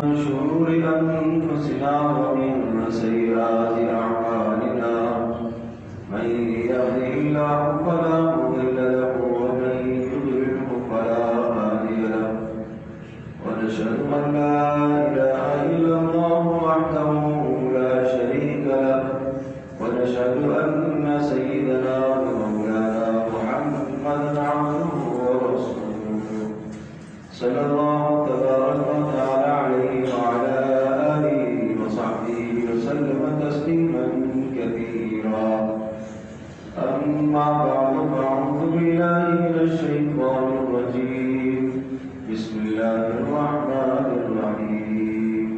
من شرور أنفسنا ومن سيئات أعمالنا من يهده الله فلا مضل له ومن يضلله فلا هادي له ونشهد أن لا إله إلا الله وحده لا شريك له ونشهد أن سيدنا ومولانا محمدا عبده ورسوله صلى الله تبارك وتعالى عليه وعلى آله وصحبه وسلم تسليما كثيرا. أما بعد فأعوذ بالله من الشيطان الرجيم. بسم الله الرحمن الرحيم.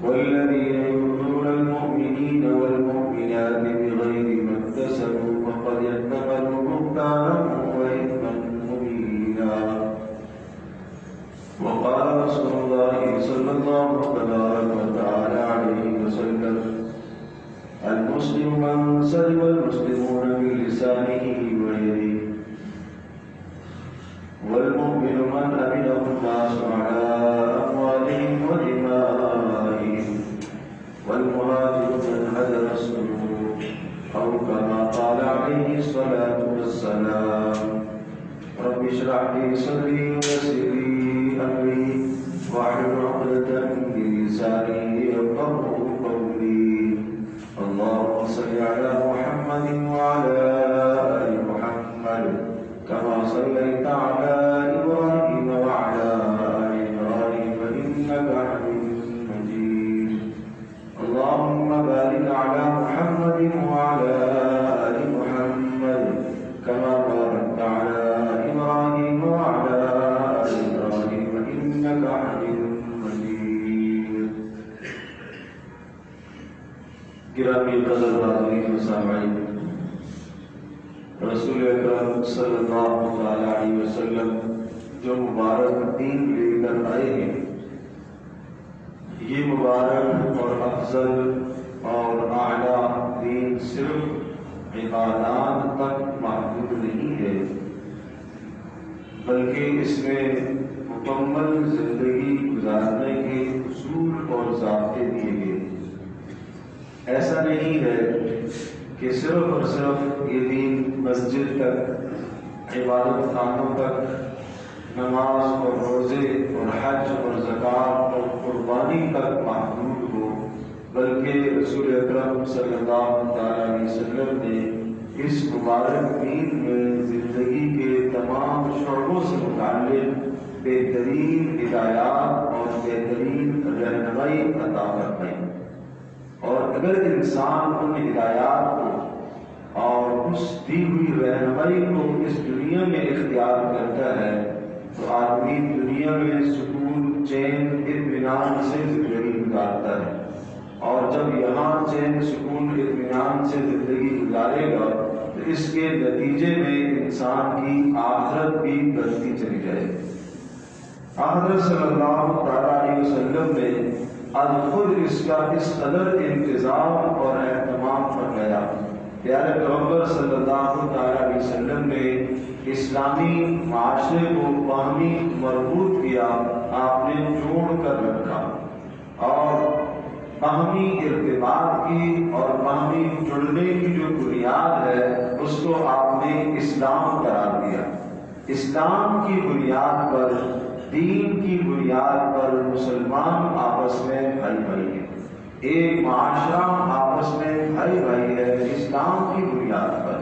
والذين يؤذون المؤمنين والمؤمنات بغير ما اكتسبوا فقد احتملوا بهتانا وإثما مبينا. وقال رسول الله صلى الله تبارك وتعالى عليه وسلم: المسلم من سلم المسلمون بلسانه ويده والمؤمن من أمنه الناس على أموالهم ودمائهم والمهاجر من هجر السلوك أو كما قال عليه الصلاة والسلام. رب اشرح لي صدري ويسر لي أمري واحلل عقدة من لساني يفقهوا قولي. اللهم صل على محمد وعلى آل محمد كما صليت على إبراهيم وعلى آل إبراهيم إنك حميد مجيد. اللهم بارك على محمد وعلى آل محمد كما باركت على إبراهيم وعلى آل إبراهيم إنك حميد مجيد. گرامی قدر حاضرین و سامعین، رسول اکرم صلی اللہ علیہ وسلم جو مبارک دین لے کر آئے ہیں، یہ مبارک اور افضل اور اعلیٰ دین صرف عبادات تک محدود نہیں ہے، بلکہ اس میں مکمل زندگی گزارنے کے اصول اور ضابطے دیے گئے. ایسا نہیں ہے کہ صرف اور صرف یہ دین مسجد تک، عبادت خانوں تک، نماز اور روزے اور حج اور زکوٰۃ اور قربانی تک محدود ہو، بلکہ رسول اکرم صلی اللہ علیہ وسلم نے اس مبارک دین میں زندگی کے تمام شعبوں سے متعلق بہترین ہدایات اور بہترین رہنمائی عطا فرمائی. اور اگر انسان ان ہدایات کو اور اس دی ہوئی رہنمائی کو اس دنیا میں اختیار کرتا ہے تو آدمی دنیا میں سکون، چین، اطمینان سے زندگی گزارتا ہے، اور جب یہاں چین، سکون، اطمینان سے زندگی گزارے گا تو اس کے نتیجے میں انسان کی آخرت بھی بڑھتی چلی جائے گی. حضرت صلی اللہ علیہ وسلم نے آج خود اس کا اس قدر انتظام اور اہتمام فرمایا. پیارے پیغمبر صلی اللہ علیہ وسلم نے اسلامی معاشرے کو باہمی مربوط کیا، آپ نے جوڑ کر رکھا اور باہمی ارتباط کی اور باہمی جڑنے کی جو بنیاد ہے اس کو آپ نے اسلام قرار دیا. اسلام کی بنیاد پر، دین کی بنیاد پر مسلمان آپس میں بھائی بھائی ہیں، ایک معاشرہ آپس میں بھائی بھائی ہے. اسلام کی بنیاد پر،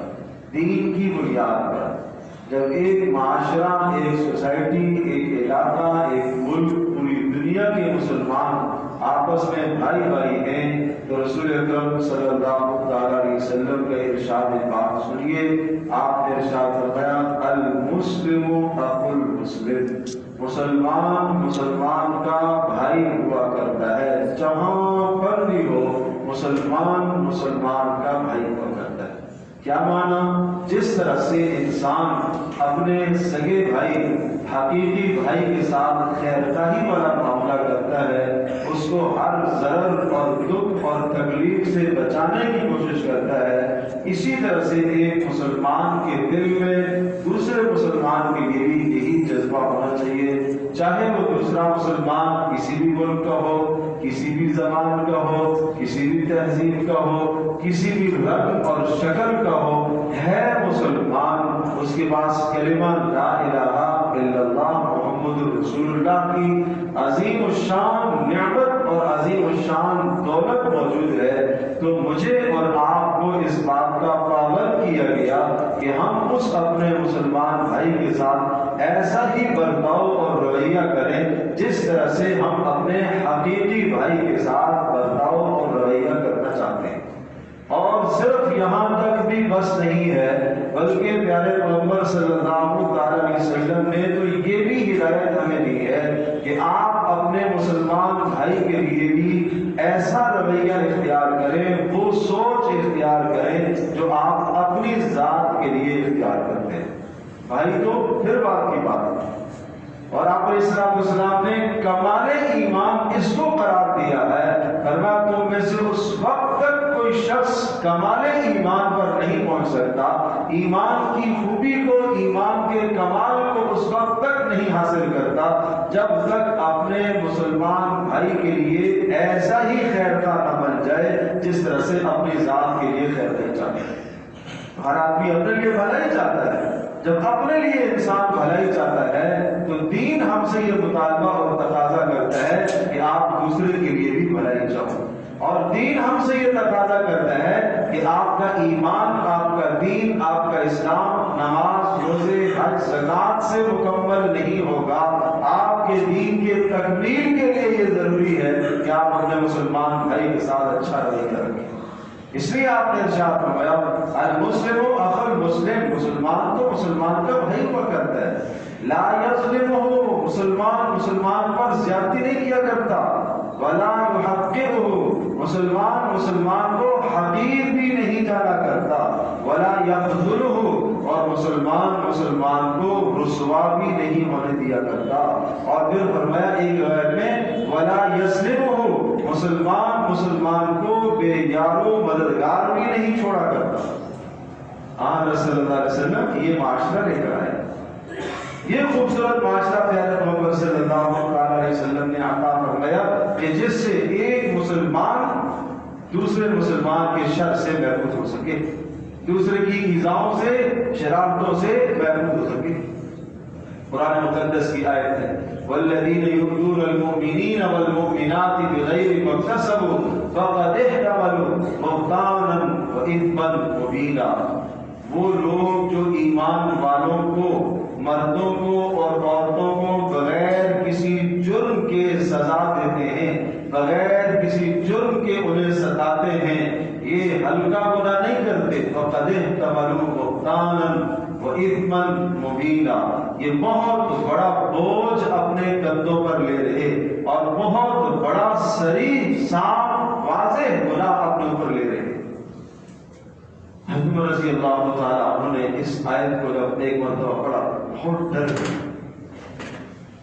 دین کی بنیاد پر جب ایک معاشرہ، ایک سوسائٹی، ایک علاقہ، ایک ملک، پوری دنیا کے مسلمان آپس میں بھائی بھائی ہیں تو رسول اکرم صلی اللہ علیہ وسلم کا ارشاد پاک سنیے. آپ نے ارشاد فرمایا: المسلم اخو المسلم، مسلمان مسلمان کا بھائی ہوا کرتا ہے، جہاں پر بھی ہو مسلمان مسلمان کا بھائی ہوا کرتا ہے. کیا معنی؟ جس طرح سے انسان اپنے سگے بھائی، حقیقی بھائی کے ساتھ خیر خواہی والا معاملہ کرتا ہے، اس کو ہر ضرر اور دکھ اور تکلیف سے بچانے کی کوشش کرتا ہے، اسی طرح سے ایک مسلمان کے دل میں دوسرے مسلمان کے لیے بھی یہی جذبہ ہونا چاہیے، چاہے وہ دوسرا مسلمان کسی بھی ملک کا ہو، کسی بھی زبان کا ہو، کسی بھی تہذیب کا ہو، کسی بھی رنگ اور شکل کا ہو، ہے مسلمان، اس کے پاس کلمہ لا الہ الا اللہ محمد رسول اللہ کی عظیم الشان نعمت اور عظیم الشان دولت موجود ہے، تو مجھے اور آپ کو اس بات کا پابند کیا گیا کہ ہم اس اپنے مسلمان بھائی کے ساتھ ایسا ہی برتاؤ اور رویہ کریں جس طرح سے ہم اپنے حقیقی بھائی کے ساتھ برتاؤ اور رویہ کرنا چاہتے ہیں۔ اور صرف یہاں تک بھی بس نہیں ہے، بلکہ پیارے پیغمبر صلی اللہ علیہ وسلم نے تو یہ بھی ہدایت ہمیں دی ہے کہ آپ اپنے مسلمان بھائی کے لیے بھی ایسا رویہ اختیار کریں، وہ سوچ اختیار کریں جو آپ اپنی ذات کے لیے اختیار کرتے ہیں۔ بھائی تو پھر بات کی بات، اور آپ علیہ السلام نے کمال ایمان اس کو قرار دیا ہے، فرمایا تم میں سے اس وقت تک کوئی شخص کمال ایمان پر نہیں پہنچ سکتا، ایمان کی خوبی کو، ایمان کے کمال کو اس وقت تک نہیں حاصل کرتا جب تک اپنے مسلمان بھائی کے لیے ایسا ہی خیر کا نہ بن جائے جس طرح سے اپنی ذات کے لیے خیر نہیں چاہتا۔ ہر آدمی اپنے لیے بھلائی چاہتا ہے، جب اپنے لیے انسان بھلائی چاہتا ہے تو دین ہم سے یہ مطالبہ اور تقاضا کرتا ہے کہ آپ دوسرے کے لیے بھی بھلائی چاہو، اور دین ہم سے یہ تقاضا کرتا ہے کہ آپ کا ایمان، آپ کا دین، آپ کا اسلام نماز، روزے، حج، زکات سے مکمل نہیں ہوگا۔ آپ کے دین کے تکمیل کے لیے یہ ضروری ہے کہ آپ اپنے مسلمان بھائی کے ساتھ اچھا رویہ رکھیں۔ اس لیے آپ نے ارشاد فرمایا المسلم اخو المسلم، مسلمان تو مسلمان کا بھائی ہوا کرتا ہے، لا یظلمہ، مسلمان مسلمان پر زیادتی نہیں کیا کرتا، ولا یحقرہ، مسلمان مسلمان کو حقیر بھی نہیں جانا کرتا، ولا یخذلہ، اور مسلمان مسلمان کو رسوا بھی نہیں ہونے دیا کرتا، اور پھر فرمایا ایک روایت میں ولا یسلمہ، مسلمان مسلمان کو بے یار و مددگار بھی نہیں چھوڑا کرتا۔ آن صلی اللہ علیہ وسلم یہ معاشرہ لے کر آئے، یہ خوبصورت معاشرہ پیارے پیغمبر صلی اللہ علیہ وسلم نے عطا فرمایا کہ جس سے ایک مسلمان دوسرے مسلمان کے شر سے محفوظ ہو سکے، دوسرے کی ایذاؤں سے، شرارتوں سے محفوظ ہو سکے۔ قرآن مقدس کی آیت ہے والذین یؤذون المؤمنین والمؤمنات بغیر ما اکتسبوا فقد احتملوا بہتانا واثما مبینا، وہ لوگ جو ایمان والوں کو، مردوں کو اور عورتوں کو بغیر کسی جرم کے سزا دیتے ہیں، بغیر کسی جرم کے انہیں ستاتے ہیں، یہ ہلکا گناہ نہیں کرتے، فقد احتملوا بہتانا وَإِثْمًا مُبِينًا، یہ بہت بڑا بوجھ اپنے کندھوں پر لے رہے اور بہت بڑا صریح صاف واضح گناہ اپنے اوپر لے رہے۔ حضرت رضی اللہ تعالیٰ عنہ نے اس آیت کو جب ایک مرتبہ پڑھا بہت ڈر گئے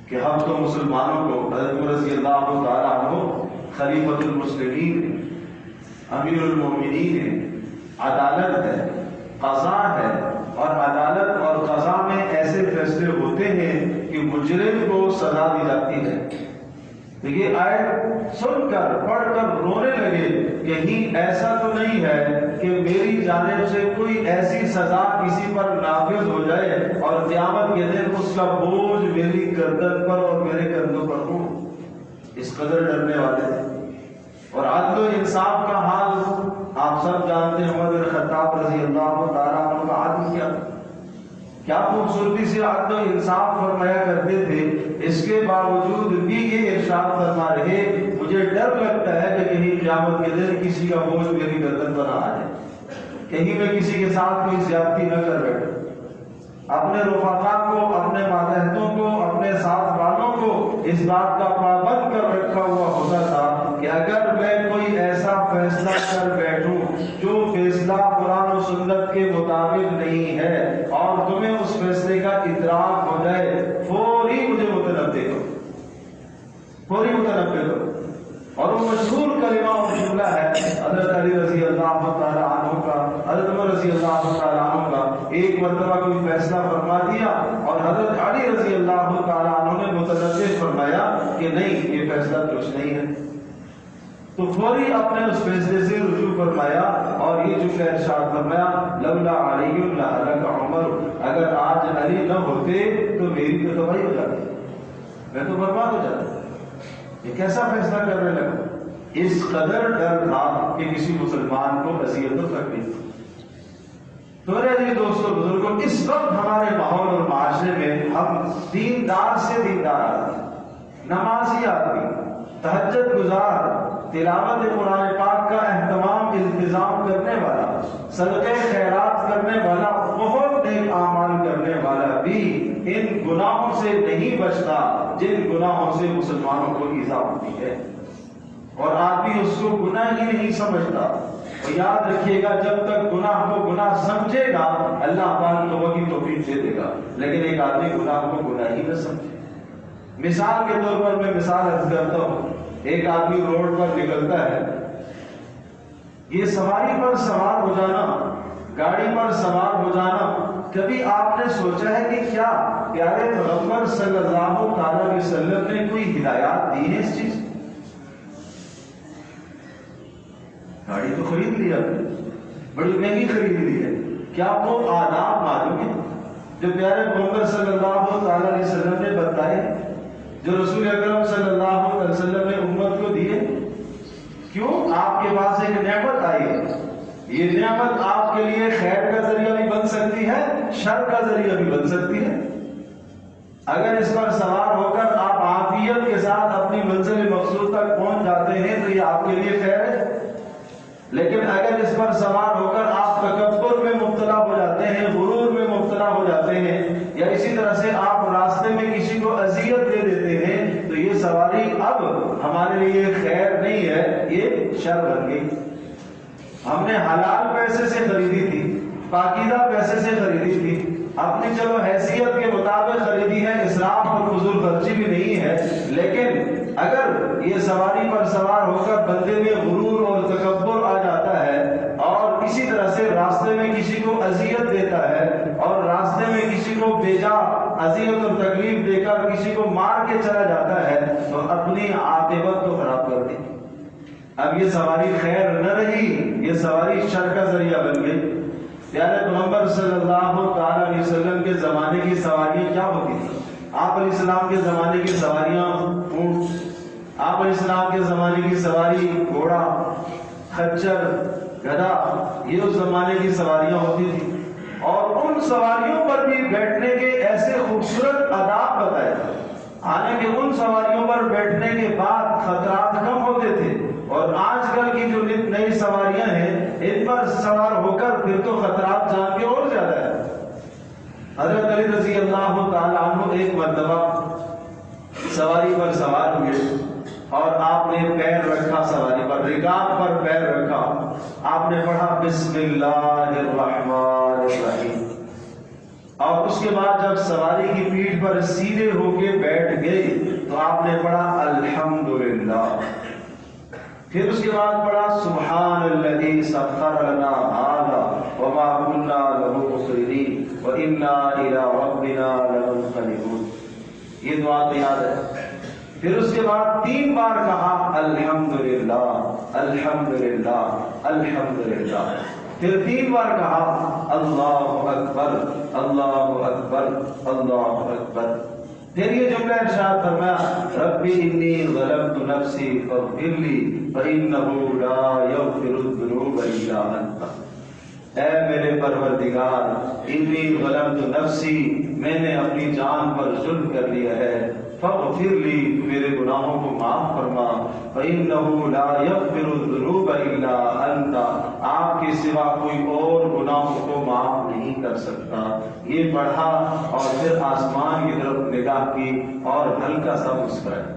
کہ ہم تو مسلمانوں کو، حضرت رضی اللہ تعالیٰ عنہ خلیفۃ المسلمین، امیر المومنین ہے، عدالت ہے، قضا ہے، اور عدالت اور قضا میں ایسے فیصلے ہوتے ہیں کہ مجرم کو سزا دی جاتی ہے۔ تو یہ آیت سن کر پڑھ کر رونے لگے، کہیں ایسا تو نہیں ہے کہ میری جانب سے کوئی ایسی سزا کسی پر نافذ ہو جائے اور قیامت کے دن اس کا بوجھ میری گردن پر اور میرے کندھوں پر ہو۔ اس قدر ڈرنے والے تھے۔ اور عدل و انصاف کا حال آپ سب جانتے ہیں، عمر بن خطاب رضی اللہ تعالیٰ عنہ کا عدل کیا خوبصورتی سے عدل و انصاف فرمایا کرتے تھے، اس کے باوجود بھی یہ ارشاد فرما رہے مجھے ڈر لگتا ہے کہ کہیں قیامت کے دن کسی کا بوجھ میری گردن پر نہ آ جائے، کہیں میں کسی کے ساتھ کوئی زیادتی نہ کر بیٹھوں۔ اپنے رفقا کو، اپنے ماتحتوں کو، اپنے ساتھ والوں کو اس بات کا پابند کر رکھا ہوا ہوتا تھا کہ اگر میں کوئی ایسا فیصلہ کر بیٹھوں جو فیصلہ قرآن و سنت کے مطابق نہیں ہے اور تمہیں اس فیصلے کا ادراک ہو جائے، فوری مجھے متنبہ کرو، فوری متنبہ کرو۔ اور وہ مشہور کلمہ اور جملہ ہے حضرت علی رضی اللہ تعالی عنہ کا، حضرت عمر رضی اللہ تعالی عنہ کا ایک مرتبہ کوئی فیصلہ فرما دیا اور حضرت علی رضی اللہ تعالی عنہ نے متنبہ فرمایا کہ نہیں یہ فیصلہ درست نہیں ہے، تو فوری اپنے اس فیصلے سے رجوع فرمایا اور یہ جملہ ارشاد فرمایا لولا علی لہلک عمر، اگر آج علی نہ ہوتے تو میری تو تباہی ہو جاتی، میں تو برباد ہو جاتا۔ یہ کیسا فیصلہ کرنے لگا؟ اس قدر ڈر تھا کہ کسی مسلمان کو اذیت نہ کرنی۔ تو میرے دوستوں بزرگوں، اس وقت ہمارے ماحول اور معاشرے میں ہم دیندار سے دیندار آدمی، نمازی آدمی، تہجد گزار، تلاوت قرآن پاک کا اہتمام التزام کرنے والا، صدقے خیرات کرنے والا، بہت نیک اعمال کرنے والا بھی ان گناہوں سے نہیں بچتا جن گناہوں سے مسلمانوں کو ایذا ہوتی ہے، اور آدمی اس کو گناہ ہی نہیں سمجھتا۔ اور یاد رکھیے گا جب تک گناہ کو گناہ سمجھے گا اللہ پاک توبہ کی توفیق دے دے گا، لیکن ایک آدمی گناہ کو گناہ ہی نہ سمجھے۔ مثال کے طور پر میں مثال عرض کرتا ہوں، ایک آدمی روڈ پر نکلتا ہے، یہ سواری پر سوار ہو جانا، گاڑی پر سوار ہو جانا، کبھی آپ نے سوچا ہے کہ کیا پیارے پیغمبر صلی اللہ علیہ وسلم نے کوئی ہدایات دی ہے اس چیز؟ گاڑی تو خرید لی آپ نے، بڑی مہنگی خرید لی ہے، کیا وہ آداب معلوم ہے جو پیارے پیغمبر صلی اللہ علیہ وسلم نے بتائے، جو رسول اکرم صلی اللہ علیہ وسلم نے امت کو دیے؟ کیوں؟ آپ کے پاس ایک نعمت آئی ہے، یہ نعمت آپ کے لیے خیر کا ذریعہ بھی بن سکتی ہے، شر کا ذریعہ بھی بن سکتی ہے۔ اگر اس پر سوار ہو کر آپ عافیت کے ساتھ اپنی منزل مقصود تک پہنچ جاتے ہیں تو یہ آپ کے لیے خیر ہے، لیکن اگر اس پر سوار ہو کر آپ تکبر میں مبتلا ہو جاتے ہیں، غرور میں مبتلا ہو جاتے ہیں، یا اسی طرح سے آپ راستے میں کسی کو اذیت دے دیتے ہیں، تو یہ سواری اب ہمارے لیے خیر نہیں ہے، یہ شر بن گئی۔ ہم نے حلال پیسے سے خریدی تھی، پاکیزہ پیسے سے خریدی تھی، اپنی چلو حیثیت کے مطابق خریدی ہے، اسراف اور فضول خرچی بھی نہیں ہے، لیکن اگر یہ سواری پر سوار ہو کر بندے میں غرور اور تکبر آ جاتا ہے اور اسی طرح سے راستے میں کسی کو اذیت دیتا ہے اور راستے میں کسی کو بیجا اذیت اور تکلیف دے کر کسی کو مار کے چلا جاتا ہے تو اپنی عاقبت کو خراب کر دی۔ اب یہ سواری خیر نہ رہی، یہ سواری شر کا ذریعہ بن گئی۔ پیارے پیغمبر صلی اللہ تعالی علیہ وسلم کے زمانے کی سواریاں کیا ہوتی تھی؟ آپ علیہ السلام کے زمانے کی سواریاں اونٹ، آپ علیہ السلام کے زمانے کی سواری گھوڑا، خچر، گدھا، یہ اس زمانے کی سواریاں ہوتی تھی، اور ان سواریوں پر بھی بیٹھنے کے ایسے خوبصورت آداب بتائے تھے، حالانکہ ان سواریوں پر بیٹھنے کے بعد خطرات کم ہوتے تھے، اور آج کل کی جو نئی سواریاں ہیں ان پر سوار ہو کر پھر تو خطرات جان کے اور زیادہ ہے۔ حضرت علی رضی اللہ تعالی عنہ ایک مرتبہ سواری پر سوار ہوئے اور آپ نے پیر رکھا سواری پر، رکاب پر پیر رکھا، آپ نے پڑھا بسم اللہ الرحمن الرحیم، اور اس کے بعد جب سواری کی پیٹھ پر سیدھے ہو کے بیٹھ گئے تو آپ نے پڑھا الحمدللہ، پھر اس کے بعد پڑھا سبحان الذی سخر لنا ھذا وما كنا له مقرنین وانا الى ربنا لمنقلبون، یہ دعا تو یاد ہے۔ پھر اس کے بعد 3 بار کہا الحمدللہ الحمدللہ الحمدللہ، پھر 3 بار کہا اللہ اکبر اللہ اکبر اللہ اکبر، پھر یہ جملہ ارشاد فرمایا ربی انی ظلمت نفسی فاغفر لی فانہ لا یغفر الذنوب الا انت، اے میرے پروردگار انی ظلمت نفسی، میں نے اپنی جان پر ظلم کر لیا ہے، فاغفر لی، میرے گناہوں کو معاف فرما، فانہ لا یغفر الذنوب الا انت، آپ کے سوا کوئی اور گناہوں کو معاف نہیں کر سکتا۔ یہ پڑھا اور پھر آسمان کی طرف نگاہ کی اور ہلکا سا مسکرائے۔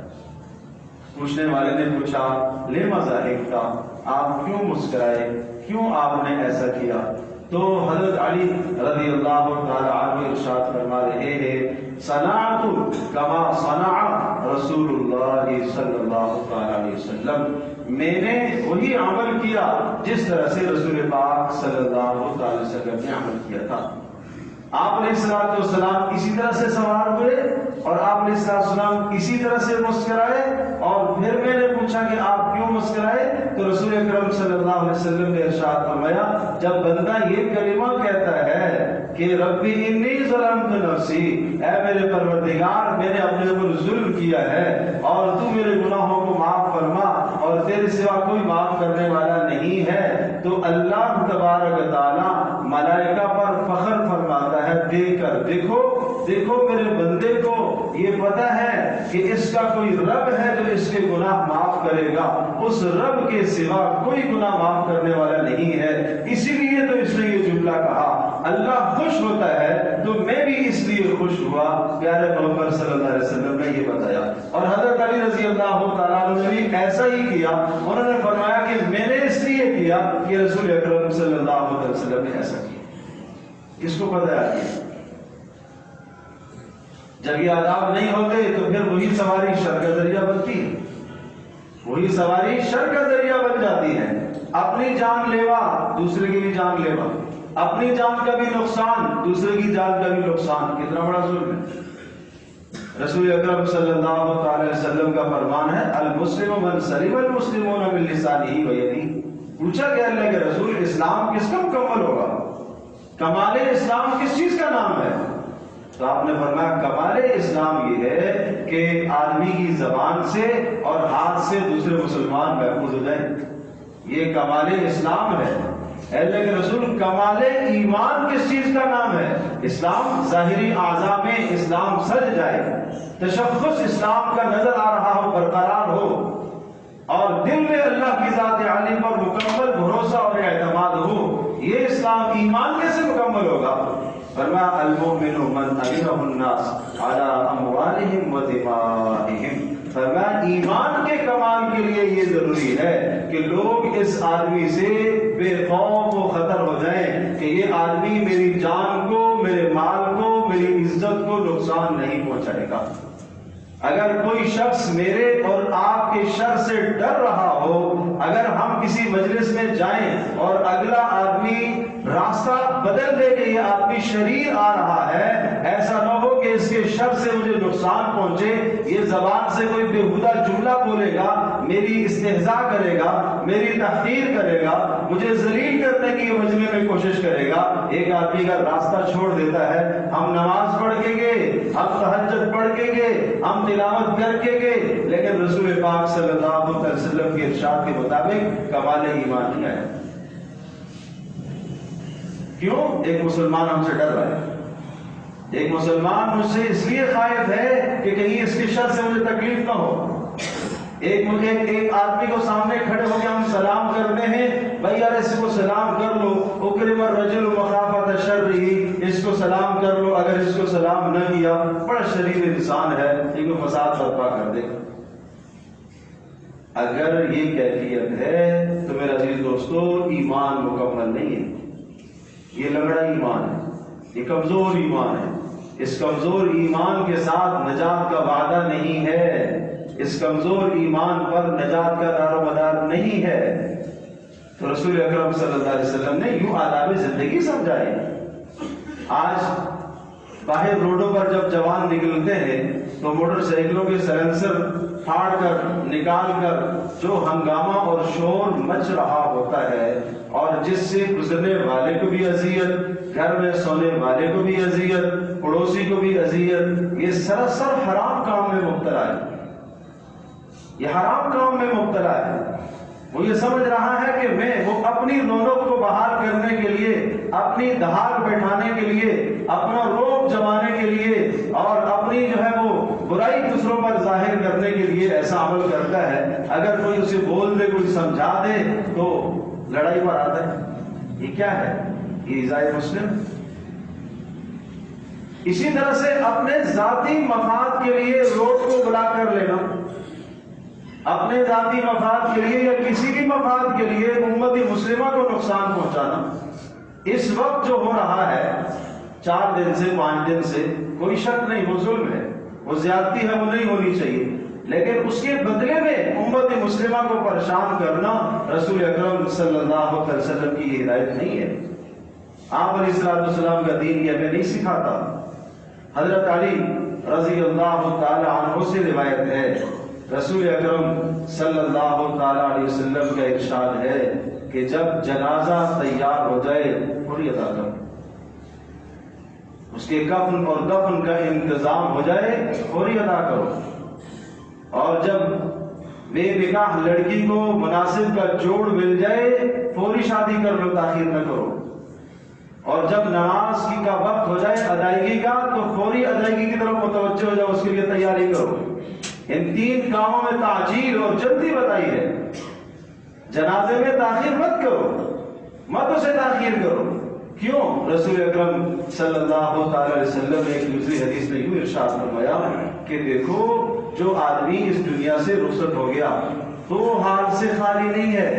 پوچھنے والے نے پوچھا لما ضحکتا، آپ کیوں مسکرائے، کیوں آپ نے ایسا کیا؟ تو حضرت علی رضی اللہ تعالی عنہ ارشاد فرما رہے ہیں صنعت کما صنع رسول اللہ صلی اللہ علیہ وسلم، میں نے وہی عمل کیا جس طرح سے رسول پاک صلی اللہ علیہ وسلم نے عمل کیا تھا۔ آپ علیہ السلام اسی طرح سے سوار ہوئے اور آپ علیہ السلام اسی طرح سے مسکرائے، اور پھر میں نے پوچھا کہ آپ کیوں مسکرائے؟ تو رسول اکرم صلی اللہ علیہ وسلم نے ارشاد فرمایا، جب بندہ یہ کلمہ کہتا ہے کہ ربی انی ظلمت نفسی، اے میرے پروردگار میں نے اپنے اوپر ظلم کیا ہے اور تو میرے گناہوں کو معاف فرما اور تیرے سوا کوئی معاف کرنے والا نہیں ہے، تو اللہ تبارک تعالیٰ ملائکہ پر فخر فرماتا ہے، دیکھ کر دیکھو میرے بندے کو یہ پتہ ہے کہ اس کا کوئی رب ہے جو اس کے گناہ معاف کرے گا، اس رب کے سوا کوئی گناہ معاف کرنے والا نہیں ہے، اسی لیے تو اس نے یہ جملہ کہا۔ اللہ خوش ہوتا ہے تو میں بھی اس لیے خوش ہوا۔ پیارے محمد صلی اللہ علیہ وسلم نے یہ بتایا، اور حضرت علی رضی اللہ تعالیٰ عنہ نے بھی ایسا ہی کیا۔ انہوں نے فرمایا کہ میں نے اس لیے کیا کہ رسول اکرم صلی اللہ علیہ وسلم نے ایسا کیا۔ کس کو پتہ ہے؟ جب یہ آداب نہیں ہوتے تو پھر وہی سواری شر کا ذریعہ بنتی ہے، وہی سواری شر کا ذریعہ بن جاتی ہے۔ اپنی جان لیوا، دوسرے کی بھی جان لیوا، اپنی جان کا بھی نقصان، دوسرے کی جان کا بھی نقصان، کتنا بڑا ظلم ہے۔ رسول اکرم صلی اللہ علیہ وسلم کا فرمان ہے، المسلم من سلم المسلمون من لسانہ و یدہ۔ پوچھا کہ اللہ کے رسول، اسلام کس کا مکمل ہوگا؟ کمال اسلام کس چیز کا نام ہے؟ تو آپ نے فرمایا کمال اسلام یہ ہے کہ آدمی کی زبان سے اور ہاتھ سے دوسرے مسلمان محفوظ ہو جائیں، یہ کمال اسلام ہے۔ اللہ کے رسول، کمال ایمان کس چیز کا نام ہے؟ اسلام ظاہری اعضاء میں اسلام سج جائے، تشخص اسلام کا نظر آ رہا ہو، برقرار ہو، اور دل میں اللہ کی ذات عالی پر مکمل بھروسہ اور اعتماد ہو، یہ اسلام ایمان کیسے مکمل ہوگا؟ فرمایا المؤمن من امنہ الناس علی اموالہم و دمائہم۔ فرمایا ایمان کے کمال کے لیے یہ ضروری ہے کہ لوگ اس آدمی سے بے خوف و خطر ہو جائیں کہ یہ آدمی میری جان کو، میرے مال کو، میری عزت کو نقصان نہیں پہنچائے گا۔ اگر کوئی شخص میرے اور آپ کے شر سے ڈر رہا ہو، اگر ہم کسی مجلس میں جائیں اور اگلا آدمی راستہ بدل دے کہ یہ آدمی شریر آ رہا ہے، ایسا نہ ہو کہ اس کے شر سے مجھے نقصان پہنچے، یہ زبان سے کوئی بےہودہ جملہ بولے گا، میری استہزاء کرے گا، میری تحقیر کرے گا، مجھے ذلیل کرنے کی مجمع میں کوشش کرے گا۔ ایک آدمی کا راستہ چھوڑ دیتا ہے، ہم نماز پڑھ کے گئے، ہم تہجد پڑھ کے گئے، ہم تلاوت کر کے گئے، لیکن رسول پاک صلی اللہ علیہ وسلم کے ارشاد کے مطابق کمال ایمان نہیں آیا۔ کیوں؟ ایک مسلمان ہم سے ڈر رہا ہے، ایک مسلمان مجھ سے اس لیے خائف ہے کہ کہیں اس کے شر سے مجھے تکلیف نہ ہو۔ ایک آدمی کو سامنے کھڑے ہو کے ہم سلام کرتے ہیں، بھائی یار اس کو سلام کر لو، اکرم الرجل مخافۃ شرہ، اس کو سلام کر لو، اگر اس کو سلام نہ کیا بڑا شریر انسان ہے، یہ کو فساد برپا کر دے گا۔ اگر یہ کیفیت ہے تو میرا عزیز دوستو، ایمان مکمل نہیں ہے، یہ لنگڑا ایمان ہے، یہ کمزور ایمان ہے۔ اس کمزور ایمان کے ساتھ نجات کا وعدہ نہیں ہے، اس کمزور ایمان پر نجات کا دار و مدار نہیں ہے۔ تو رسول اکرم صلی اللہ علیہ وسلم نے یوں آداب زندگی سمجھائے۔ آج باہر روڈوں پر جب جوان نکلتے ہیں تو موٹر سائیکلوں کے سائلنسر پھاڑ کر نکال کر جو ہنگامہ اور شور مچ رہا ہوتا ہے، اور جس سے گزرنے والے کو بھی اذیت، گھر میں سونے والے کو بھی اذیت، پڑوسی کو بھی اذیت، یہ سراسر حرام کام میں مبتلا ہے، یہ حرام کام میں مبتلا ہے۔ وہ یہ سمجھ رہا ہے کہ میں وہ اپنی رونق کو بحال کرنے کے لیے، اپنی دھاک بیٹھانے کے لیے، اپنا روب جمانے کے لیے، اور اپنی جو ہے وہ برائی دوسروں پر ظاہر کرنے کے لیے ایسا عمل کرتا ہے۔ اگر کوئی اسے بول دے، کوئی سمجھا دے تو لڑائی پر آتا ہے۔ یہ کیا ہے؟ یہ ایذائے مسلم۔ اسی طرح سے اپنے ذاتی مفاد کے لیے روڈ کو بلا کر لینا، اپنے ذاتی مفاد کے لیے یا کسی بھی مفاد کے لیے امت مسلمہ کو نقصان پہنچانا، اس وقت جو ہو رہا ہے 4 دن سے 5 دن سے، کوئی شک نہیں وہ ظلم ہے، وہ زیادتی ہے، وہ نہیں ہونی چاہیے، لیکن اس کے بدلے میں امت مسلمہ کو پریشان کرنا رسول اکرم صلی اللہ علیہ وسلم کی ہدایت نہیں ہے۔ آپ علیہ السلام کا دین یہ ہمیں نہیں سکھاتا۔ حضرت علی رضی اللہ تعالی عنہ سے روایت ہے، رسول اکرم صلی اللہ تعالی علیہ وسلم کا ارشاد ہے کہ جب جنازہ تیار ہو جائے فوری ادا کرو، اس کے کفن اور دفن کا انتظام ہو جائے فوری ادا کرو، اور جب بے نکاح لڑکی کو مناسب کا جوڑ مل جائے فوری شادی کر لو، تاخیر نہ کرو، اور جب نماز کی کا وقت ہو جائے ادائیگی کا تو فوری ادائیگی کی طرف متوجہ ہو جاؤ، اس کے لیے تیاری کرو۔ ان تین کاموں میں تعجیل اور جلدی بتائی ہے۔ جنازے میں تاخیر مت کرو، مت اسے تاخیر کرو۔ کیوں؟ رسول اکرم صلی اللہ تعالی علیہ وسلم نے ایک دوسری حدیث میں یوں ارشاد فرمایا کہ دیکھو جو آدمی اس دنیا سے رخصت ہو گیا تو وہ حال سے خالی نہیں ہے،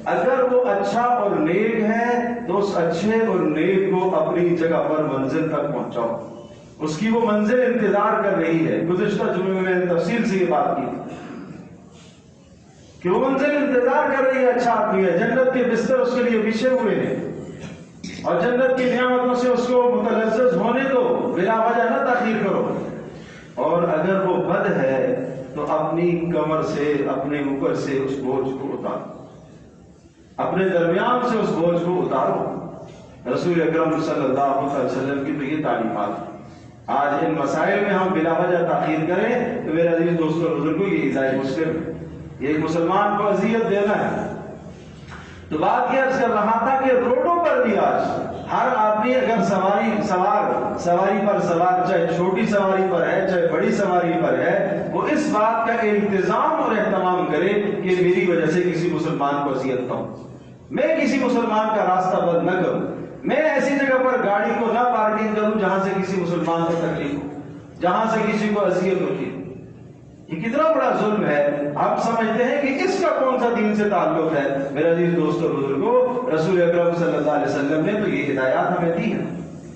اگر وہ اچھا اور نیک ہے تو اس اچھے اور نیک کو اپنی جگہ پر منزل تک پہنچاؤ، اس کی وہ منزل انتظار کر رہی ہے۔ گزشتہ جمعے میں تفصیل سے یہ بات کی کہ وہ منزل انتظار کر رہی ہے، اچھا آدمی ہے، جنت کے بستر اس کے لیے بچھے ہوئے ہیں، اور جنت کی نعمتوں سے اس کو متلذذ ہونے دو، بلا وجہ نہ تاخیر کرو۔ اور اگر وہ بد ہے تو اپنی کمر سے، اپنے اوپر سے اس بوجھ کو اتارو، اپنے درمیان سے اس بوجھ کو اتارو۔ رسول اکرم صلی اللہ علیہ وسلم کی تو یہ تعلیمات۔ آج ان مسائل میں ہم بلا وجہ تاخیر کریں تو میرے عزیز دوستوں بزرگوں یہ ایذاء مسلم ہے، یہ ایک مسلمان کو اذیت دینا ہے۔ تو بات یہ عرض کر رہا تھا کہ روڈوں پر بھی آج ہر آدمی اگر سواری پر سوار، چاہے چھوٹی سواری پر ہے چاہے بڑی سواری پر ہے، وہ اس بات کا انتظام اور اہتمام کرے کہ میری وجہ سے کسی مسلمان کو اذیت نہ ہو، میں کسی مسلمان کا راستہ بند نہ کروں، میں ایسی جگہ پر گاڑی کو نہ پارکنگ کروں جہاں سے کسی مسلمان کو تکلیف ہو، جہاں سے کسی کو اذیت ہوتی۔ یہ کتنا بڑا ظلم ہے۔ ہم سمجھتے ہیں کہ اس کا کون سا دین سے تعلق ہے۔ میرے عزیز دوستو بزرگوں، رسول اکرم صلی اللہ علیہ وسلم نے تو یہ ہدایات ہمیں دی ہیں،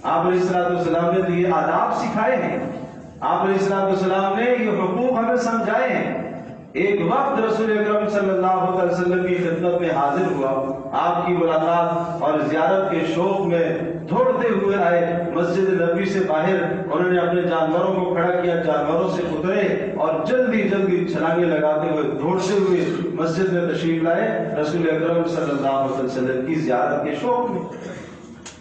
آپ علیہ السلام نے تو یہ آداب سکھائے ہیں، آپ علیہ السلام نے یہ حقوق ہمیں سمجھائے ہیں۔ ایک وقت رسول اکرم صلی اللہ علیہ وسلم کی خدمت میں حاضر ہوا، آپ کی ملاقات اور زیارت کے شوق میں دوڑتے ہوئے آئے، مسجد نبوی سے باہر انہوں نے اپنے جانوروں کو کھڑا کیا، جانوروں سے اترے اور جلدی جلدی چھلانگیں لگاتے ہوئے دوڑتے ہوئے مسجد میں تشریف لائے، رسول اکرم صلی اللہ علیہ وسلم کی زیارت کے شوق میں۔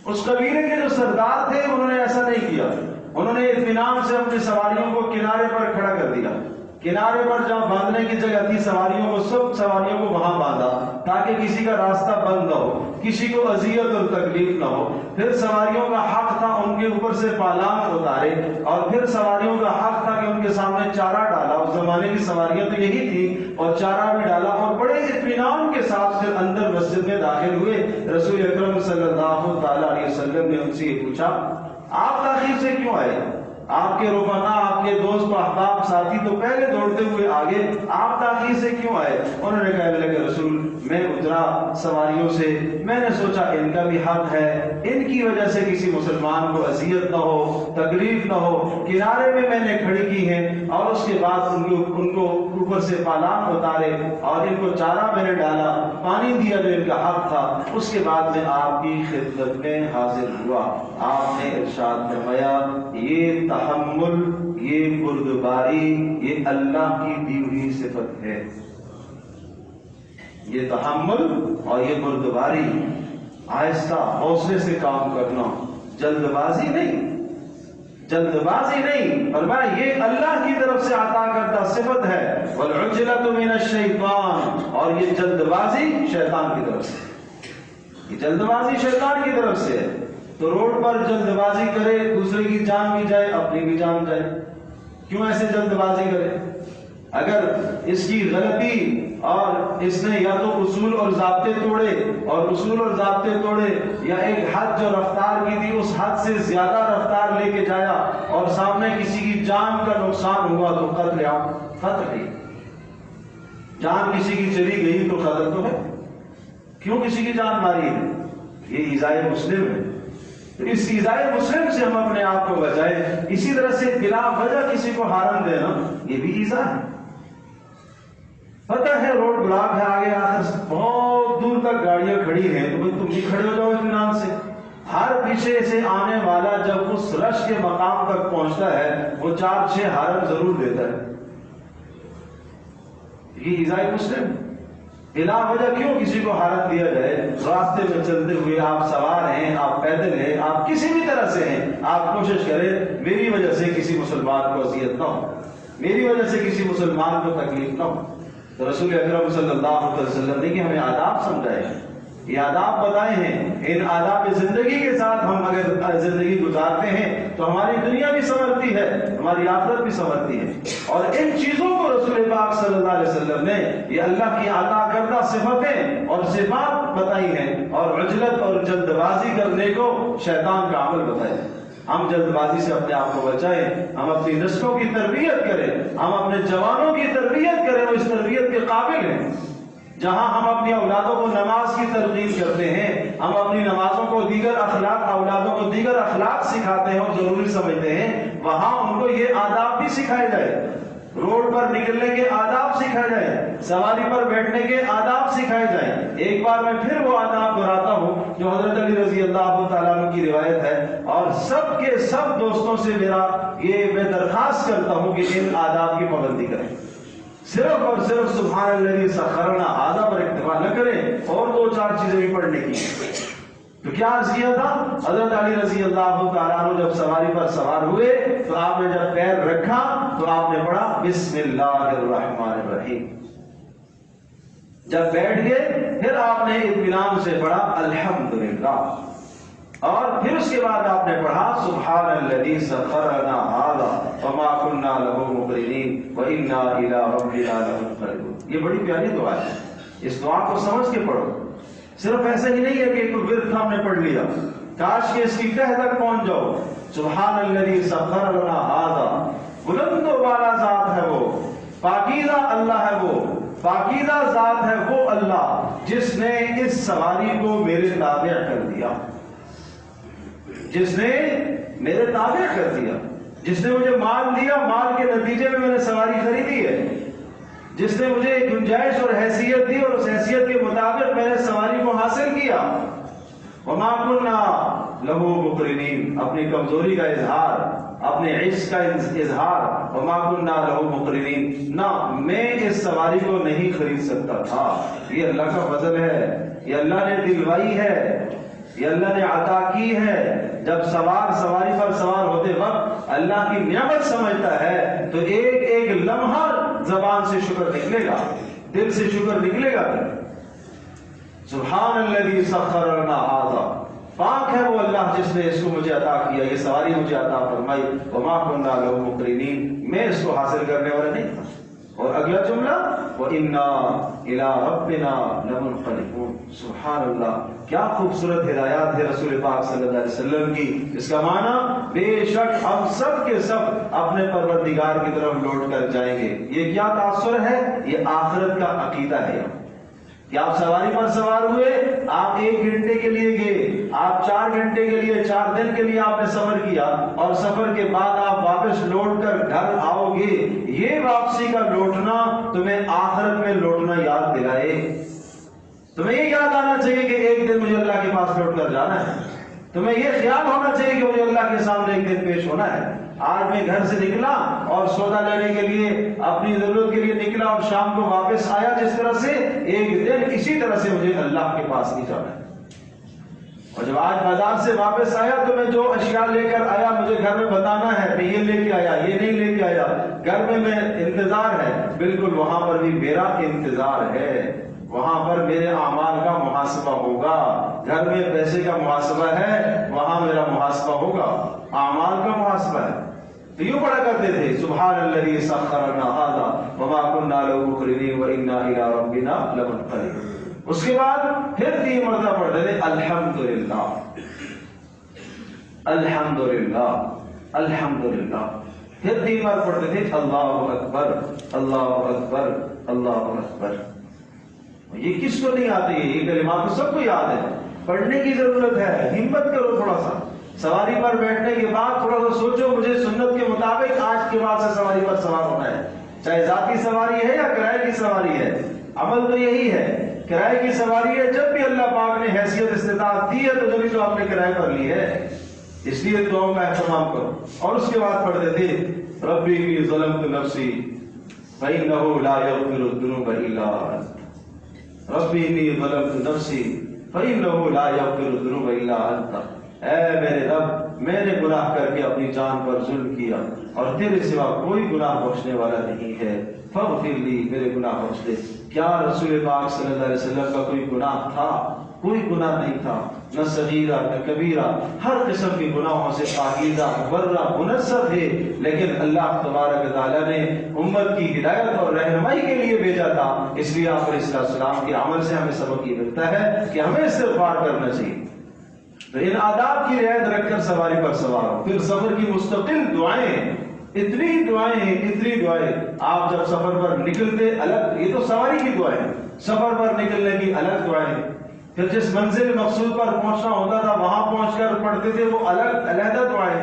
اس قبیلے کے جو سردار تھے انہوں نے ایسا نہیں کیا، انہوں نے اطمینان سے اپنی سواریوں کو کنارے پر کھڑا کر دیا، کنارے پر جہاں باندھنے کی جگہ تھی سواریوں کو، سب سواریوں کو وہاں باندھا تاکہ کسی کا راستہ بند نہ ہو، کسی کو اذیت اور تکلیف نہ ہو۔ پھر سواریوں کا حق تھا ان کے اوپر سے پالان اتارے، اور پھر سواریوں کا حق تھا کہ ان کے سامنے چارہ ڈالا، اس زمانے کی سواریاں تو یہی تھی، اور چارہ بھی ڈالا، اور بڑے اطمینان کے ساتھ پھر اندر مسجد میں داخل ہوئے۔ رسول اکرم صلی اللہ تعالی علیہ وسلم نے ان سے یہ پوچھا، آپ تاخیر سے کیوں آئے؟ آپ کے رفقا، آپ کے دوست و احباب ساتھی تو پہلے دوڑتے ہوئے آگے، آپ تاخیر سے کیوں آئے؟ انہوں نے کہا کہ رسول میں اترا سواریوں سے، میں نے سوچا ان کا بھی حق ہے، ان کی وجہ سے کسی مسلمان کو اذیت نہ ہو، تکلیف نہ ہو، کنارے میں نے کھڑی کی ہیں، اور اس کے بعد ان کو اوپر سے پالان اتارے اور ان کو چارہ میں نے ڈالا، پانی دیا جو ان کا حق تھا، اس کے بعد میں آپ کی خدمت میں حاضر ہوا۔ آپ نے ارشاد فرمایا، یہ تحمل، یہ بردباری، یہ اللہ کی دی ہوئی صفت ہے۔ یہ تحمل اور یہ بردباری، آہستہ حوصلے سے کام کرنا، جلد بازی نہیں، جلد بازی نہیں، فرمایا یہ اللہ کی طرف سے عطا کرتا صفت ہے۔ والعجلۃ من الشیطان، اور یہ جلد بازی شیطان کی طرف سے، یہ جلد بازی شیطان کی طرف سے ہے۔ تو روڈ پر جلد بازی کرے، دوسرے کی جان بھی جائے، اپنی بھی جان جائے، کیوں ایسے جلد بازی کرے؟ اگر اس کی غلطی اور اس نے یا تو اصول اور ضابطے توڑے، اور اصول اور ضابطے توڑے، یا ایک حد جو رفتار کی تھی اس حد سے زیادہ رفتار لے کے جایا اور سامنے کسی کی جان کا نقصان ہوا تو قتل عام، قتل ہے۔ جان کسی کی چلی گئی تو قتل تو ہے، کیوں کسی کی جان ماری ہے؟ یہ ایذاء مسلم ہے۔ تو اس ایذاء مسلم سے ہم اپنے آپ کو بچائیں۔ اسی طرح سے بلا وجہ کسی کو ہارن دینا یہ بھی ایذا ہے، پتہ ہے روڈ بلاک ہے، آگے آخر بہت دور تک گاڑیاں کھڑی ہیں، تو بھائی تم بھی کھڑے ہو جاؤ اطمینان سے۔ ہر پیچھے سے آنے والا جب اس رش کے مقام تک پہنچتا ہے وہ 4-6 ہارن ضرور دیتا ہے۔ یہ ایذائے مسلم بلا وجہ کیوں کسی کو ہارن دیا جائے؟ راستے میں چلتے ہوئے آپ سوار ہیں، آپ پیدل ہیں، آپ کسی بھی طرح سے ہیں، آپ کوشش کریں میری وجہ سے کسی مسلمان کو اذیت نہ ہو، میری وجہ سے کسی مسلمان کو تکلیف نہ ہو۔ تو رسول اکرم صلی اللہ علیہ وسلم نے کہ ہمیں آداب سمجھائے ہیں، یہ آداب بتائے ہیں، ان آداب زندگی کے ساتھ ہم اگر زندگی گزارتے ہیں تو ہماری دنیا بھی سنورتی ہے، ہماری آخرت بھی سنورتی ہے۔ اور ان چیزوں کو رسول پاک صلی اللہ علیہ وسلم نے یہ اللہ کی عطا کردہ صفتیں اور صفات بتائی ہیں، اور عجلت اور جلد بازی کرنے کو شیطان کا عمل بتایا ہے۔ ہم جلد بازی سے اپنے آپ کو بچائیں، ہم اپنی نسلوں کی تربیت کریں، ہم اپنے جوانوں کی تربیت کریں، وہ اس تربیت کے قابل ہیں۔ جہاں ہم اپنی اولادوں کو نماز کی ترغیب کرتے ہیں، ہم اپنی نمازوں کو دیگر اخلاق، اولادوں کو دیگر اخلاق سکھاتے ہیں اور ضروری سمجھتے ہیں، وہاں ان کو یہ آداب بھی سکھائے جائے، روڈ پر نکلنے کے آداب سکھائے جائیں، سواری پر بیٹھنے کے آداب سکھائے جائیں۔ ایک بار میں پھر وہ آداب دہراتا ہوں جو حضرت علی رضی اللہ تعالیٰ عنہ کی روایت ہے، اور سب کے سب دوستوں سے میں درخواست کرتا ہوں کہ ان آداب کی پابندی کریں، صرف اور صرف سبحان الذی سخرنا ھذا پر اکتفا نہ کریں، اور 2-4 چیزیں بھی پڑھنے کی۔ تو کیا عرض کیا تھا؟ حضرت علی رضی اللہ تعالیٰ عنہ جب سواری پر سوار ہوئے تو آپ نے جب پیر رکھا تو آپ نے پڑھا بسم اللہ الرحمن الرحیم، جب بیٹھ گئے پھر آپ نے اطمینان سے پڑھا الحمدللہ، اور پھر اس کے بعد آپ نے پڑھا سبحان الذی سخرنا ھذا وما كنا له مقرنین وانا الی ربنا لمنقلبون۔ یہ بڑی پیاری دعا ہے، اس دعا کو سمجھ کے پڑھو، صرف ایسا ہی نہیں ہے کہ کوئی ورد ہم نے پڑھ لیا، کاش کہ اس کی تہ تک پہنچ جاؤ۔ سبحان الذی سخر لنا ھذا، بلند و بالا ذات ہے وہ، پاکیزہ اللہ ہے وہ، پاکیزہ ذات ہے وہ اللہ جس نے اس سواری کو میرے تابع کر دیا، جس نے میرے تابع کر دیا، جس نے مجھے مال دیا، مال کے نتیجے میں نے سواری خریدی ہے، جس نے مجھے گنجائش اور حیثیت دی اور اس حیثیت کے مطابق میں نے سواری کو حاصل کیا۔ وما كنا له مقرنین، اپنی کمزوری کا اظہار، اپنے عجز کا اظہار، وما كنا له مقرنین، نہ میں اس سواری کو نہیں خرید سکتا تھا، یہ اللہ کا فضل ہے، یہ اللہ نے دلوائی ہے، یہ اللہ نے عطا کی ہے۔ جب سواری پر سوار ہوتے وقت اللہ کی نعمت سمجھتا ہے تو ایک ایک لمحہ زبان سے شکر نکلے گا، دل سے شکر نکلے گا۔ سبحان الذی سخر لنا ھذا، پاک ہے وہ اللہ جس نے اس کو مجھے عطا کیا، یہ سواری مجھے عطا فرمائی، وما كنا له مقرنین، میں اس کو حاصل کرنے والا نہیں تھا۔ اور اگلا جملہ وَإِنَّا إِلَىٰ رَبِّنَا لَمُنْقَلِبُونَ، سبحان اللہ، کیا خوبصورت ہدایات ہے رسول پاک صلی اللہ علیہ وسلم کی۔ اس کا معنی بے شک ہم سب کے سب اپنے پروردگار کی طرف لوٹ کر جائیں گے۔ یہ کیا تاثر ہے؟ یہ آخرت کا عقیدہ ہے کہ آپ سواری پر سوار ہوئے، آپ 1 گھنٹے کے لیے گئے، آپ 4 گھنٹے کے لیے، 4 دن کے لیے آپ نے سفر کیا، اور سفر کے بعد آپ واپس لوٹ کر گھر آؤ گے۔ یہ واپسی کا لوٹنا تمہیں آخرت میں لوٹنا یاد دلائے، تمہیں یہ یاد آنا چاہیے کہ ایک دن مجھے اللہ کے پاس لوٹ کر جانا ہے، تمہیں یہ خیال ہونا چاہیے کہ مجھے اللہ کے سامنے ایک دن پیش ہونا ہے۔ آج میں گھر سے نکلا اور سودا لینے کے لیے، اپنی ضرورت کے لیے نکلا اور شام کو واپس آیا، جس طرح سے ایک دن اسی طرح سے مجھے اللہ کے پاس نہیں جانا ہے۔ اور جب آج بازار سے واپس آیا تو میں جو اشیاء لے کر آیا مجھے گھر میں بتانا ہے، میں یہ لے کے آیا، یہ نہیں لے کے آیا، گھر میں انتظار ہے، بالکل وہاں پر بھی میرا انتظار ہے، وہاں پر میرے اعمال کا محاسبہ ہوگا۔ گھر میں پیسے کا محاسبہ ہے، وہاں میرا محاسبہ ہوگا، اعمال کا محاسبہ ہے۔ تو یوں پڑھا کرتے تھے سبحان الذی سخر لنا ھذا وما كنا له مقرنین وانا الی ربنا لمنقلبون۔ اس کے بعد پھر 3 مرتبہ پڑھتے تھے الحمدللہ، الحمدللہ، الحمدللہ، پھر 3 بار پڑھتے تھے اللہ اکبر، اللہ اکبر، اللہ اکبر۔ یہ کس کو نہیں آتی ہے؟ یہ کلمات تو سب کو یاد ہے، پڑھنے کی ضرورت ہے، ہمت کرو تھوڑا سا، سواری پر بیٹھنے کے بعد تھوڑا سا سوچو مجھے سنت کے مطابق آج کے بعد سے سواری پر سوار ہونا ہے، چاہے ذاتی سواری ہے یا کرائے کی سواری ہے، عمل تو یہی ہے، کرائے کی سواری ہے، جب بھی اللہ پاک نے حیثیت استطاعت دی ہے تو جبھی تو آپ نے کرائے پر لی ہے، اس لیے دعاؤں کا اہتمام کرو۔ اور اس کے بعد پڑھتے تھے ربی انی ظلمت نفسی فإنہ لا یغفر الذنوب الا انت، ربی انی ظلمت نفسی فإنہ لا یغفر الذنوب الا انت، اے میرے رب میں نے گناہ کر کے اپنی جان پر ظلم کیا اور تیرے سوا کوئی گناہ بخشنے والا نہیں ہے، فاغفر لی، میرے گناہ بخش دے۔ کیا رسول پاک صلی اللہ علیہ وسلم کا کوئی گناہ تھا؟ کوئی گناہ نہیں تھا، نہ صغیرہ نہ کبیرہ، ہر قسم کے گناہوں سے پاکیزہ مبرہ منزہ تھے، لیکن اللہ تبارک تعالیٰ نے امت کی ہدایت اور رہنمائی کے لیے بھیجا تھا۔ اس لیے آپ علیہ السلام کے عمل سے ہمیں سبق یہ ملتا ہے کہ ہمیں استغفار کرنا چاہیے۔ تو ان آداب کی رعایت رکھ کر سواری پر سوار ہو۔ پھر سفر کی مستقل دعائیں، اتنی دعائیں آپ جب سفر پر نکلتے، الگ، یہ تو سواری کی دعائیں، سفر پر نکلنے کی الگ دعائیں، پھر جس منزل مقصود پر پہنچنا ہوتا تھا وہاں پہنچ کر پڑھتے تھے وہ الگ علیحدہ دعائیں،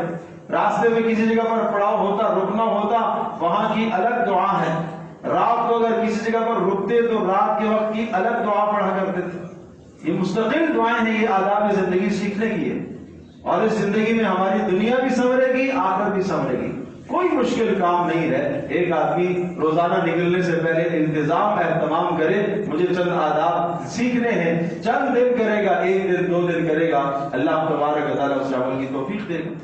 راستے میں کسی جگہ پر پڑاؤ ہوتا، رکنا ہوتا، وہاں کی الگ دعا ہے، رات کو اگر کسی جگہ پر رکتے تو رات کے وقت کی الگ دعا پڑھا کرتے تھے۔ یہ مستقل دعائیں ہیں، یہ آداب زندگی سیکھنے کی ہے، اور اس زندگی میں ہماری دنیا بھی سنورے گی، آخرت بھی سنورے گی، کوئی مشکل کام نہیں ہے۔ ایک آدمی روزانہ نکلنے سے پہلے انتظام اہتمام کرے، مجھے چند آداب سیکھنے ہیں، چند دن کرے گا، ایک دن 2 دن کرے گا، اللہ تبارک و تعالیٰ اس عمل کی توفیق دے گا۔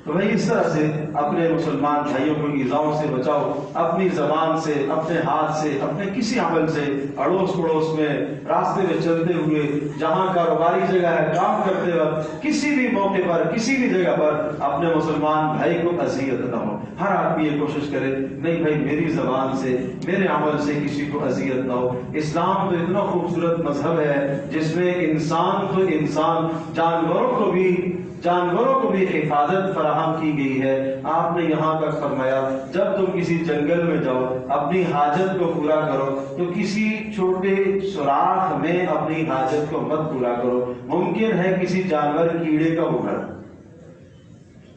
تو بھائی اس طرح سے اپنے مسلمان بھائیوں کو ایذاؤں سے بچاؤ، اپنی زبان سے، اپنے ہاتھ سے، اپنے کسی عمل سے، اڑوس پڑوس میں، راستے میں چلتے ہوئے، جہاں کاروباری جگہ ہے، کام کرتے وقت، کسی بھی موقع پر، کسی بھی جگہ پر اپنے مسلمان بھائی کو اذیت نہ ہو۔ ہر آدمی یہ کوشش کرے نہیں بھائی میری زبان سے، میرے عمل سے کسی کو اذیت نہ ہو۔ اسلام تو اتنا خوبصورت مذہب ہے جس میں انسان تو انسان، جانوروں کو بھی حفاظت فراہم کی گئی ہے۔ آپ نے یہاں تک فرمایا جب تم کسی جنگل میں جاؤ اپنی حاجت کو پورا کرو تو کسی چھوٹے سوراخ میں اپنی حاجت کو مت پورا کرو، ممکن ہے کسی جانور کیڑے کا وہ گھر،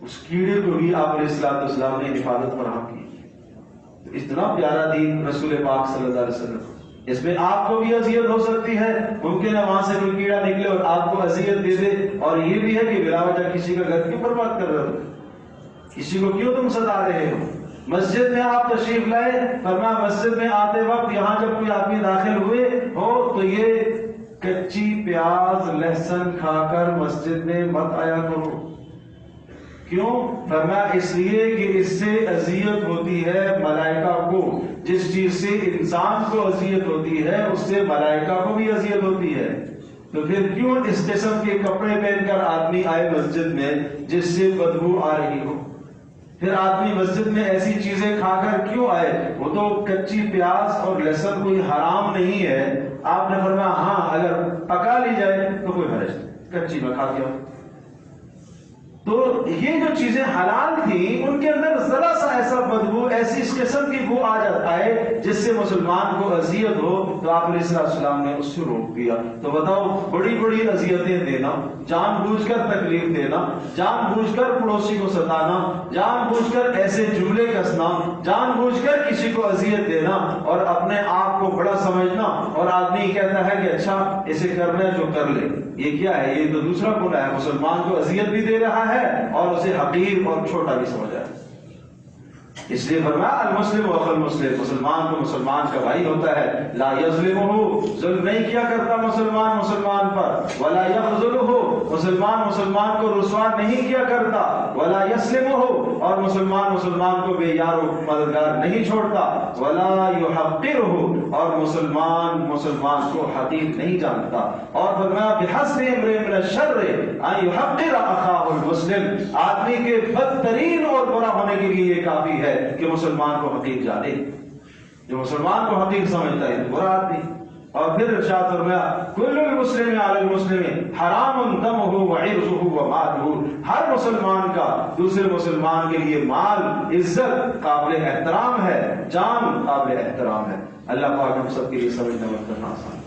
اس کیڑے کو بھی آپ علیہ السلام نے حفاظت فراہم کی۔ اتنا پیارا دین رسول پاک صلی اللہ علیہ وسلم، اس میں آپ کو بھی اذیت ہو سکتی ہے، ممکن ہے وہاں سے کوئی کیڑا نکلے اور آپ کو اذیت دے دے، اور یہ بھی ہے کہ بلا وجہ کسی کا گھر کیوں برباد کر رہے ہو، کسی کو کیوں تم ستا رہے ہو۔ مسجد میں آپ تشریف لائے، فرمایا مسجد میں آتے وقت یہاں جب کوئی آدمی داخل ہوئے ہو تو یہ کچی پیاز لہسن کھا کر مسجد میں مت آیا کرو۔ کیوں؟ فرمایا اس لیے کہ اس سے اذیت ہوتی ہے ملائکہ کو، جس چیز سے انسان کو اذیت ہوتی ہے اس سے ملائکہ کو بھی اذیت ہوتی ہے۔ تو پھر کیوں اس قسم کے کپڑے پہن کر آدمی آئے مسجد میں جس سے بدبو آ رہی ہو؟ پھر آدمی مسجد میں ایسی چیزیں کھا کر کیوں آئے؟ وہ تو کچی پیاز اور لہسن کوئی حرام نہیں ہے، آپ نے فرمایا ہاں اگر پکا لی جائے تو کوئی حرج نہیں، کچی میں کھا کے۔ تو یہ جو چیزیں حلال تھیں ان کے اندر ذرا سا ایسا بدبو، ایسی اس قسم کی بو آ جاتا ہے جس سے مسلمان کو اذیت ہو، تو آپ علیہ السلام نے اس سے روک دیا۔ تو بتاؤ بڑی بڑی اذیتیں دینا، جان بوجھ کر تکلیف دینا، جان بوجھ کر پڑوسی کو ستانا، جان بوجھ کر ایسے جملے کسنا، جان بوجھ کر کسی کو اذیت دینا اور اپنے آپ کو بڑا سمجھنا، اور آدمی کہتا ہے کہ اچھا اسے کرنا ہے جو کر لے، یہ کیا ہے؟ یہ تو دوسرا گناہ ہے، مسلمان کو اذیت بھی دے رہا ہے اور اسے حقیر اور چھوٹا بھی سمجھا ہے۔ اس لیے فرمایا المسلم اخو المسلم، مسلمان کو مسلمان کا بھائی ہوتا ہے، لا یظلمہ، ظلم نہیں کیا کرتا مسلمان مسلمان پر، ولا یخذلہ، مسلمان مسلمان کو رسوا نہیں کیا کرتا، ولا یسلمہ، اور مسلمان مسلمان کو بے یار و مددگار نہیں چھوڑتا، ولا یحقرہ، اور مسلمان مسلمان کو حقیر نہیں جانتا۔ اور فرمایا بحسب امرئ من الشر ان یحقر اخاہ المسلم، آدمی کے بدترین اور برا ہونے کے لیے یہ کافی ہے کہ مسلمان کو حقیر جانے، جو مسلمان کو حقیر سمجھتا ہے برا آدمی۔ اور پھر ارشاد فرمایا کل المسلم علی المسلم حرام دمہ وعرضہ ومالہ، ہر مسلمان کا دوسرے مسلمان کے لیے مال، عزت قابل احترام ہے، جان قابل احترام ہے۔ اللہ پاک ہم سب کے لیے سمجھنا اور کرنا آسان